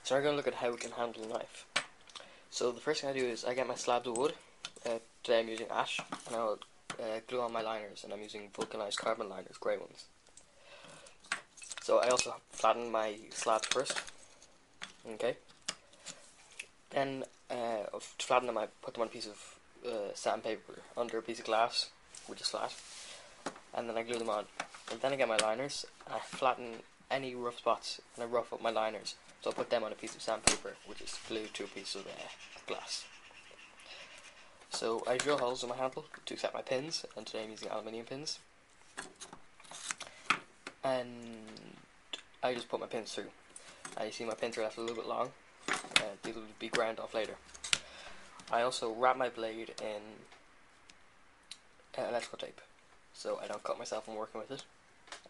So we're going to look at how we can handle a knife. So the first thing I do is I get my slabs of wood. Today I'm using ash, and I'll glue on my liners, and I'm using vulcanized carbon liners, grey ones. So I also flatten my slabs first. Okay. Then to flatten them, I put them on a piece of sandpaper under a piece of glass, which is flat, and then I glue them on. And then I get my liners, I flatten any rough spots, and I rough up my liners. So I put them on a piece of sandpaper, which is glued to a piece of glass. So I drill holes in my handle to accept my pins, and today I'm using aluminium pins. And I just put my pins through. And you see my pins are left a little bit long. These will be ground off later. I also wrap my blade in electrical tape, so I don't cut myself when working with it.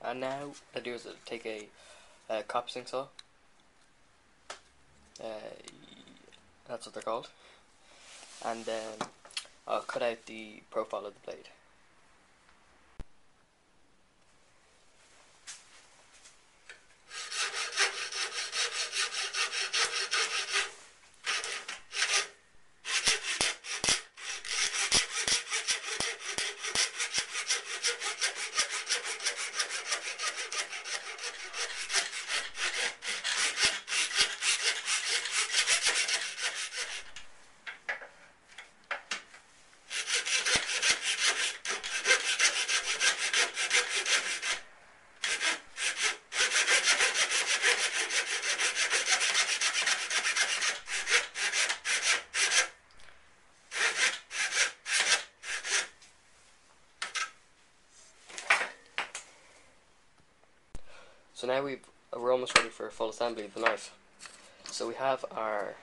And now what I do is I take a coppicing saw. That's what they're called. And then I'll cut out the profile of the blade. So now we're almost ready for a full assembly of the knife. So we have our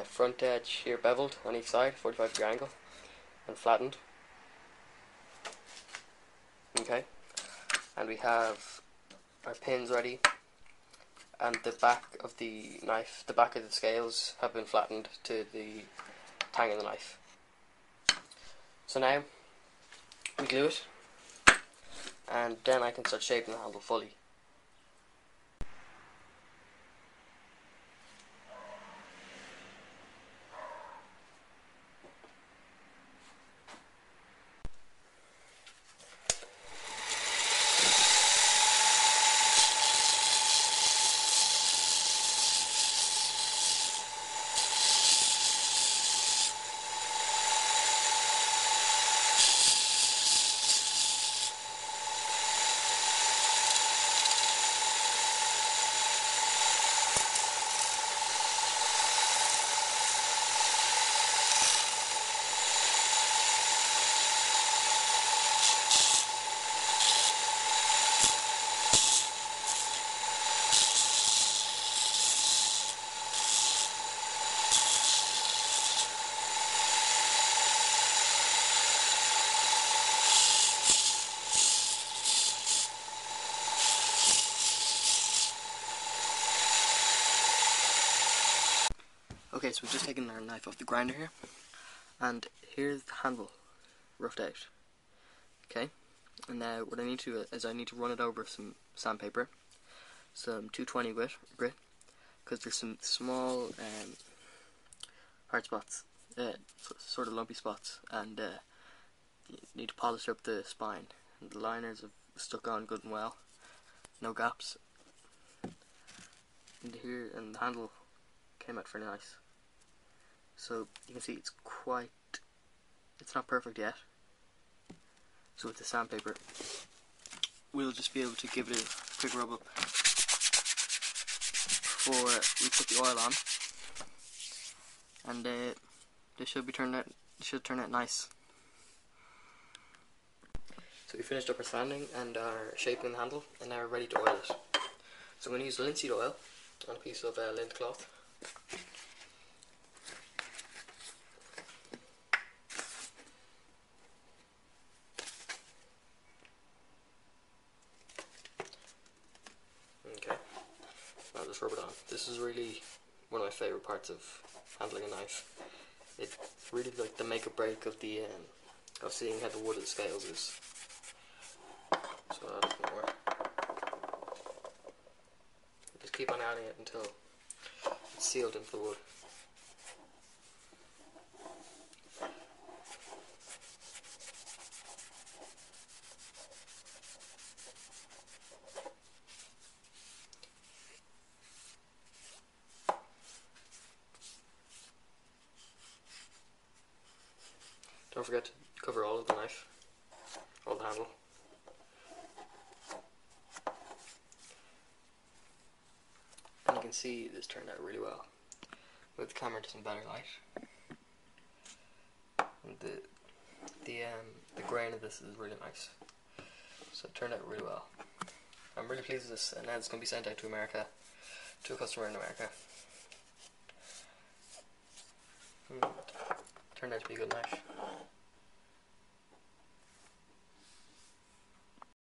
front edge here beveled on each side, 45 degree angle, and flattened. Okay, and we have our pins ready, and the back of the knife, the back of the scales have been flattened to the tang of the knife. So now we glue it, and then I can start shaping the handle fully. Okay, so we've just taken our knife off the grinder here, and here's the handle roughed out. Okay, and now what I need to do is I need to run it over some sandpaper, some 220 grit, because there's some small hard spots, sort of lumpy spots, and you need to polish up the spine. And the liners have stuck on good and well, no gaps. And here, and the handle came out pretty nice. So you can see it's not perfect yet. So with the sandpaper, we'll just be able to give it a quick rub up before we put the oil on, and this should turn out nice. So we finished up our sanding and our shaping the handle, and now we're ready to oil it. So I'm going to use linseed oil on a piece of lint cloth. Okay, now just rub it on. This is really one of my favourite parts of handling a knife. It's really like the make or break of the of seeing how the wood of the scales is. So I'll add more. Just keep on adding it until It's sealed into the wood. Don't forget to cover all of the knife, all the handle. And you can see this turned out really well with the camera into some better light. And the grain of this is really nice, so it turned out really well. I'm really pleased with this, and now it's going to be sent out to America, to a customer in America. Turned out to be a good knife.